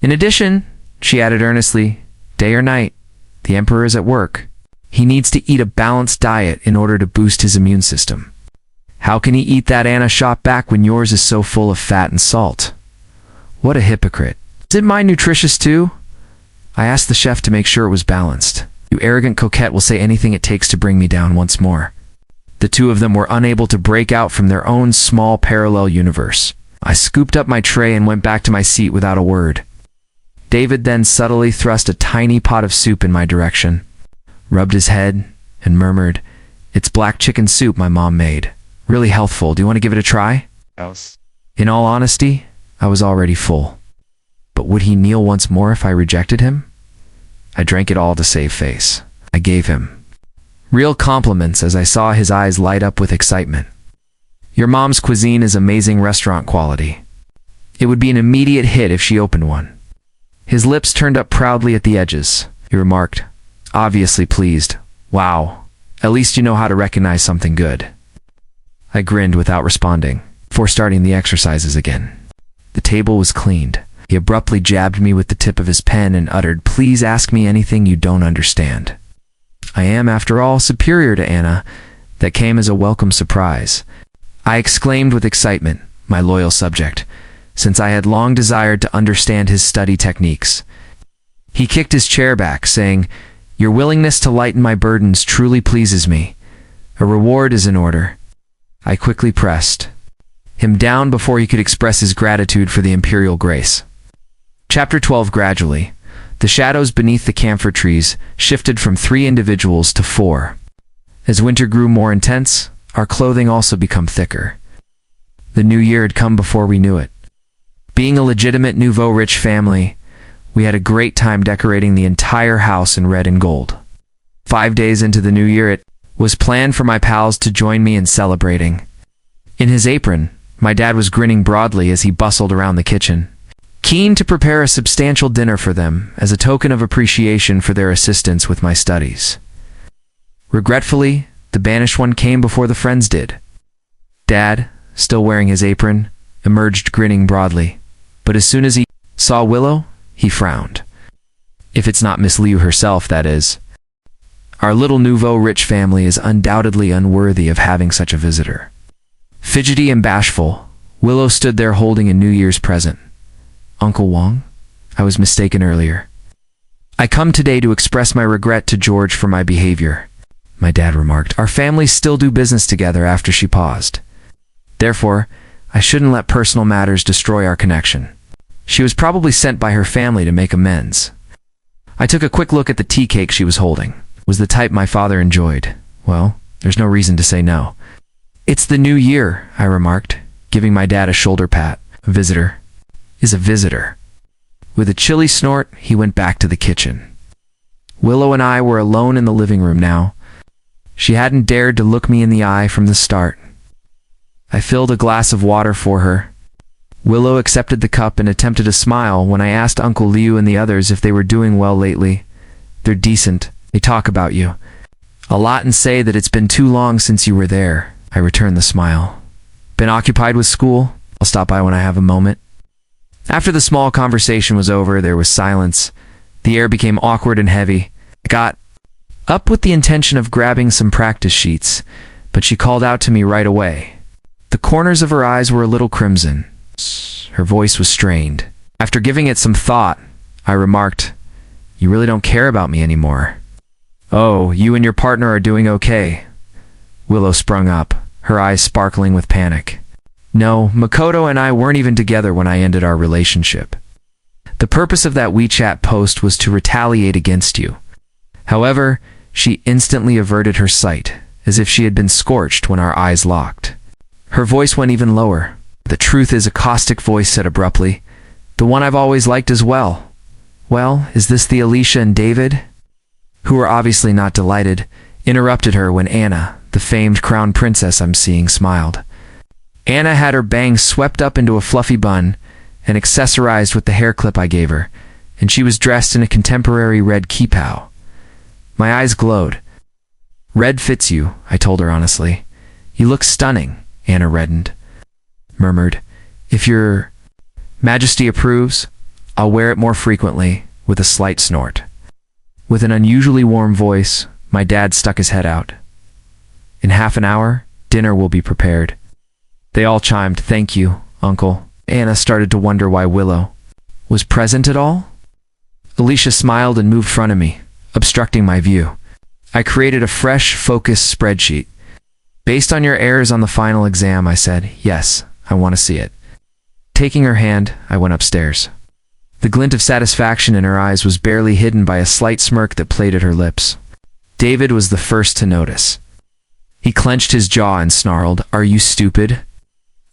In addition, she added earnestly, day or night, the emperor is at work. He needs to eat a balanced diet in order to boost his immune system. How can he eat that? Anna shot back, when yours is so full of fat and salt. What a hypocrite. Is mine nutritious too? I asked the chef to make sure it was balanced. You arrogant coquette will say anything it takes to bring me down once more. The two of them were unable to break out from their own small parallel universe. I scooped up my tray and went back to my seat without a word. David then subtly thrust a tiny pot of soup in my direction, rubbed his head, and murmured, It's black chicken soup my mom made. Really healthful. Do you want to give it a try? Else. In all honesty, I was already full. But would he kneel once more if I rejected him? I drank it all to save face. I gave him real compliments as I saw his eyes light up with excitement. Your mom's cuisine is amazing restaurant quality. It would be an immediate hit if she opened one. His lips turned up proudly at the edges. He remarked, obviously pleased. Wow, at least you know how to recognize something good. I grinned without responding, before starting the exercises again. The table was cleaned. He abruptly jabbed me with the tip of his pen and uttered, Please ask me anything you don't understand. I am, after all, superior to Anna. That came as a welcome surprise. I exclaimed with excitement, my loyal subject, since I had long desired to understand his study techniques. He kicked his chair back, saying, Your willingness to lighten my burdens truly pleases me. A reward is in order. I quickly pressed him down before he could express his gratitude for the imperial grace. Chapter 12. Gradually, the shadows beneath the camphor trees shifted from 3 individuals to 4. As winter grew more intense, our clothing also became thicker. The new year had come before we knew it. Being a legitimate nouveau rich family, We had a great time decorating the entire house in red and gold. 5 days into the new year, it was planned for my pals to join me in celebrating. In his apron, my dad was grinning broadly as he bustled around the kitchen, keen to prepare a substantial dinner for them as a token of appreciation for their assistance with my studies. Regretfully, the banished one came before the friends did. Dad, still wearing his apron, emerged grinning broadly, but as soon as he saw Willow, he frowned. If it's not Miss Liu herself, that is. Our little nouveau rich family is undoubtedly unworthy of having such a visitor. Fidgety and bashful, Willow stood there holding a New Year's present. Uncle Wong? I was mistaken earlier. I come today to express my regret to George for my behavior, my dad remarked. Our families still do business together. After she paused. Therefore, I shouldn't let personal matters destroy our connection. She was probably sent by her family to make amends. I took a quick look at the tea cake she was holding. It was the type my father enjoyed. Well, there's no reason to say no. It's the new year, I remarked, giving my dad a shoulder pat. A visitor is a visitor. With a chilly snort, he went back to the kitchen. Willow and I were alone in the living room now. She hadn't dared to look me in the eye from the start. I filled a glass of water for her. Willow accepted the cup and attempted a smile when I asked Uncle Liu and the others if they were doing well lately. They're decent. They talk about you a lot and say that it's been too long since you were there. I returned the smile. Been occupied with school? I'll stop by when I have a moment. After the small conversation was over, there was silence. The air became awkward and heavy. I got up with the intention of grabbing some practice sheets, but she called out to me right away. The corners of her eyes were a little crimson. Her voice was strained. After giving it some thought, I remarked, "You really don't care about me anymore." "Oh, you and your partner are doing okay." Willow sprung up, her eyes sparkling with panic. "No, Makoto and I weren't even together when I ended our relationship. The purpose of that WeChat post was to retaliate against you." However, she instantly averted her sight, as if she had been scorched when our eyes locked. Her voice went even lower. "The truth is," a caustic voice said abruptly, "the one I've always liked as well." "Well, is this the Alicia and David?" Who were obviously not delighted, interrupted her when Anna, the famed crown princess I'm seeing, smiled. Anna had her bangs swept up into a fluffy bun and accessorized with the hair clip I gave her, and she was dressed in a contemporary red kippah. My eyes glowed. "Red fits you," I told her honestly. "You look stunning," Anna reddened. Murmured, "If your Majesty approves, I'll wear it more frequently," with a slight snort. With an unusually warm voice, my dad stuck his head out. "In half an hour, dinner will be prepared." They all chimed, "Thank you, Uncle." Anna started to wonder why Willow was present at all. Alicia smiled and moved in front of me, obstructing my view. I created a fresh, focused spreadsheet. "Based on your errors on the final exam," I said, "yes, I want to see it." Taking her hand, I went upstairs. The glint of satisfaction in her eyes was barely hidden by a slight smirk that played at her lips. David was the first to notice. He clenched his jaw and snarled, "Are you stupid?"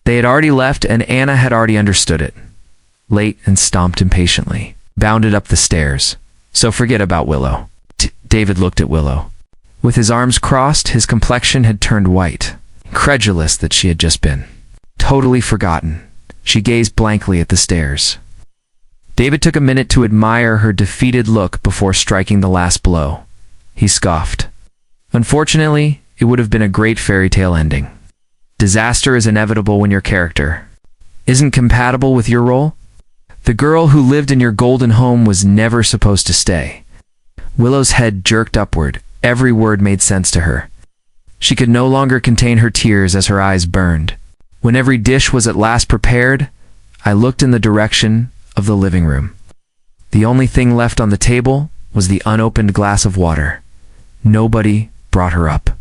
They had already left, and Anna had already understood it. Late and stomped impatiently, bounded up the stairs. "So forget about Willow." David looked at Willow. With his arms crossed, his complexion had turned white, incredulous that she had just been totally forgotten. She gazed blankly at the stairs. David took a minute to admire her defeated look before striking the last blow. He scoffed. "Unfortunately, it would have been a great fairy tale ending. Disaster is inevitable when your character isn't compatible with your role. The girl who lived in your golden home was never supposed to stay." Willow's head jerked upward. Every word made sense to her. She could no longer contain her tears as her eyes burned. When every dish was at last prepared, I looked in the direction of the living room. The only thing left on the table was the unopened glass of water. Nobody brought her up.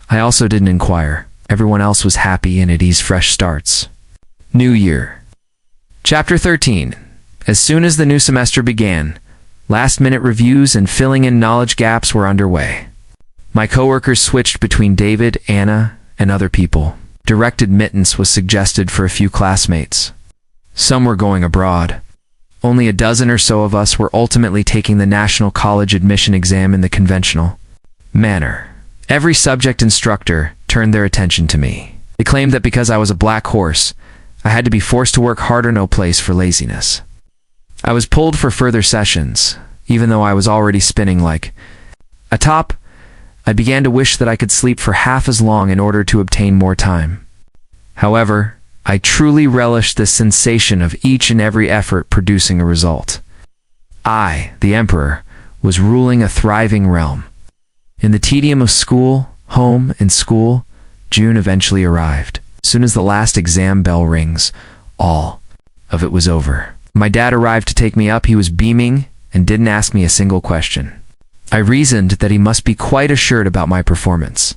I also didn't inquire. Everyone else was happy and at ease. Fresh starts. New Year. Chapter 13. As soon as the new semester began, last-minute reviews and filling in knowledge gaps were underway. My coworkers switched between David, Anna, and other people. Direct admittance was suggested for a few classmates. Some were going abroad. Only a dozen or so of us were ultimately taking the national college admission exam in the conventional manner. Every subject instructor turned their attention to me. They claimed that because I was a black horse, I had to be forced to work hard or no place for laziness. I was pulled for further sessions, even though I was already spinning like a top. I began to wish that I could sleep for half as long in order to obtain more time. However, I truly relished the sensation of each and every effort producing a result. I, the Emperor, was ruling a thriving realm. In the tedium of school, home, and school, June eventually arrived. As soon as the last exam bell rings, all of it was over. My dad arrived to take me up. He was beaming and didn't ask me a single question. I reasoned that he must be quite assured about my performance.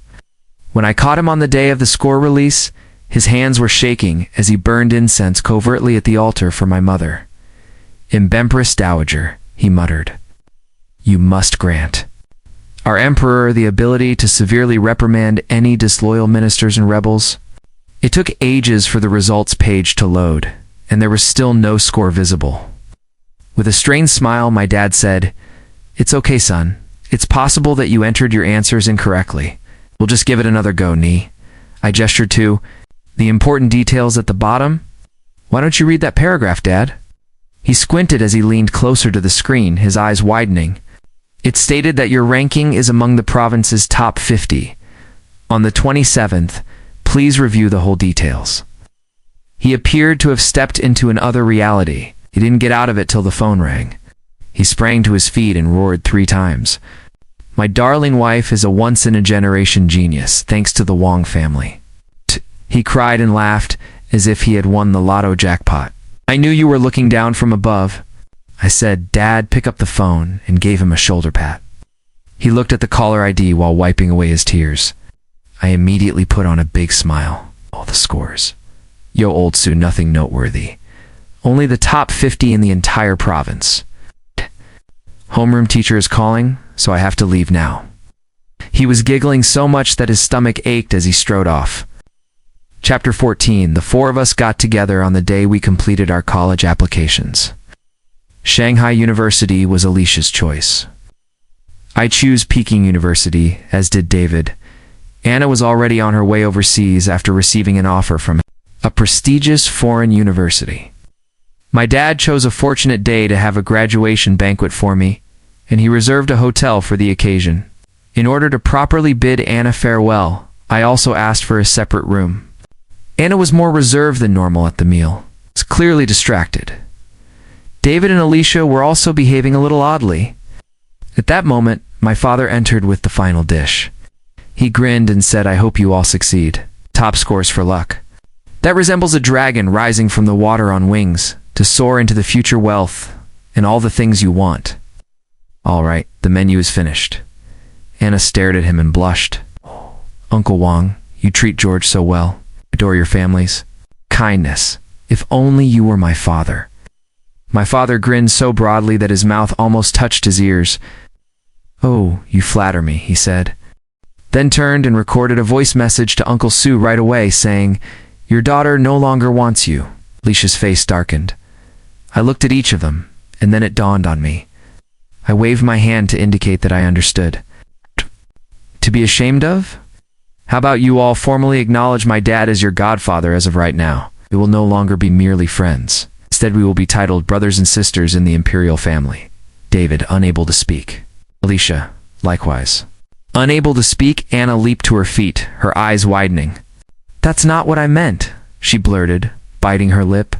When I caught him on the day of the score release, his hands were shaking as he burned incense covertly at the altar for my mother. "Empress Dowager," he muttered, "you must grant our emperor the ability to severely reprimand any disloyal ministers and rebels." It took ages for the results page to load, and there was still no score visible. With a strained smile, my dad said, "It's okay, son. It's possible that you entered your answers incorrectly. We'll just give it another go, Nee." I gestured to the important details at the bottom. "Why don't you read that paragraph, Dad?" He squinted as he leaned closer to the screen, his eyes widening. "It stated that your ranking is among the province's top 50. On the 27th, please review the whole details." He appeared to have stepped into another reality. He didn't get out of it till the phone rang. He sprang to his feet and roared 3 times. "My darling wife is a once-in-a-generation genius, thanks to the Wong family." He cried and laughed as if he had won the lotto jackpot. "I knew you were looking down from above." I said, "Dad, pick up the phone," and gave him a shoulder pat. He looked at the caller ID while wiping away his tears. I immediately put on a big smile. All the scores. Yo, old Sue, nothing noteworthy. Only the top 50 in the entire province. Homeroom teacher is calling, so I have to leave now. He was giggling so much that his stomach ached as he strode off. Chapter 14. The 4 of us got together on the day we completed our college applications. Shanghai University was Alicia's choice. I chose Peking University, as did David. Anna was already on her way overseas after receiving an offer from a prestigious foreign university. My dad chose a fortunate day to have a graduation banquet for me, and he reserved a hotel for the occasion. In order to properly bid Anna farewell, I also asked for a separate room. Anna was more reserved than normal at the meal. She was clearly distracted. David and Alicia were also behaving a little oddly. At that moment, my father entered with the final dish. He grinned and said, "I hope you all succeed. Top scores for luck. That resembles a dragon rising from the water on wings to soar into the future wealth and all the things you want." "All right, the menu is finished." Anna stared at him and blushed. "Uncle Wong, you treat George so well. Adore your families. Kindness. If only you were my father." My father grinned so broadly that his mouth almost touched his ears. "Oh, you flatter me," he said. Then turned and recorded a voice message to Uncle Sue right away saying, "Your daughter no longer wants you." Alicia's face darkened. I looked at each of them, and then it dawned on me. I waved my hand to indicate that I understood. "To be ashamed of? How about you all formally acknowledge my dad as your godfather as of right now? We will no longer be merely friends. Instead, we will be titled brothers and sisters in the imperial family." David, unable to speak. Alicia, likewise. Unable to speak, Anna leaped to her feet, her eyes widening. "That's not what I meant," she blurted, biting her lip.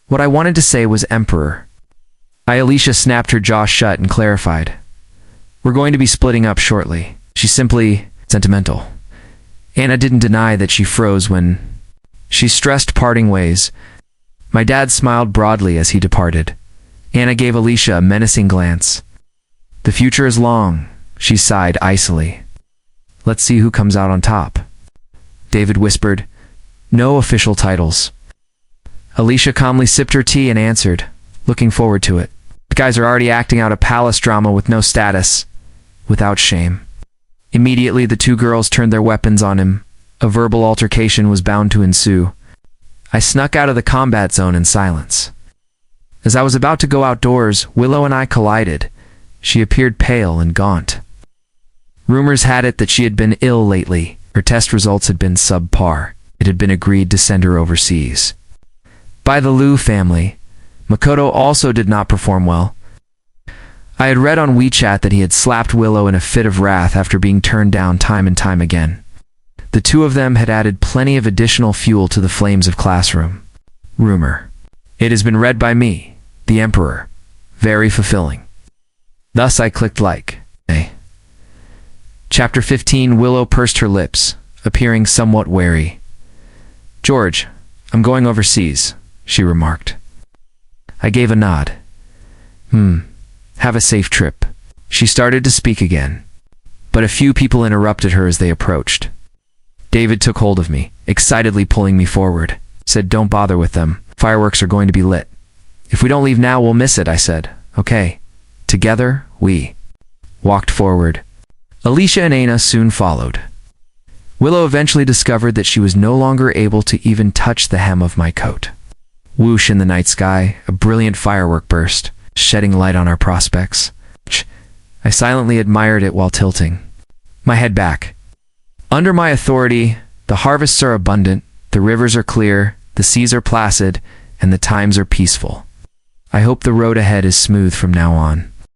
"What I wanted to say was Emperor." Alicia snapped her jaw shut and clarified. "We're going to be splitting up shortly." She's simply sentimental. Anna didn't deny that she froze when she stressed parting ways. My dad smiled broadly as he departed. Anna gave Alicia a menacing glance. "The future is long," she sighed icily. "Let's see who comes out on top." David whispered, "No official titles." Alicia calmly sipped her tea and answered, "Looking forward to it. The guys are already acting out a palace drama with no status, without shame." Immediately, the 2 girls turned their weapons on him. A verbal altercation was bound to ensue. I snuck out of the combat zone in silence. As I was about to go outdoors, Willow and I collided. She appeared pale and gaunt. Rumors had it that she had been ill lately. Her test results had been subpar. It had been agreed to send her overseas. By the Liu family, Makoto also did not perform well. I had read on WeChat that he had slapped Willow in a fit of wrath after being turned down time and time again. The two of them had added plenty of additional fuel to the flames of classroom. Rumor. It has been read by me, the Emperor. Very fulfilling. Thus I clicked like. Chapter 15. Willow pursed her lips, appearing somewhat wary. "George, I'm going overseas," she remarked. I gave a nod. Have a safe trip." She started to speak again, but a few people interrupted her as they approached. David took hold of me, excitedly pulling me forward. Said, "Don't bother with them. Fireworks are going to be lit." "If we don't leave now, we'll miss it," I said. "Okay." Together, we walked forward. Alicia and Aina soon followed. Willow eventually discovered that she was no longer able to even touch the hem of my coat. Whoosh in the night sky, a brilliant firework burst, shedding light on our prospects. I silently admired it while tilting my head back. Under my authority, the harvests are abundant, the rivers are clear, the seas are placid, and the times are peaceful. I hope the road ahead is smooth from now on.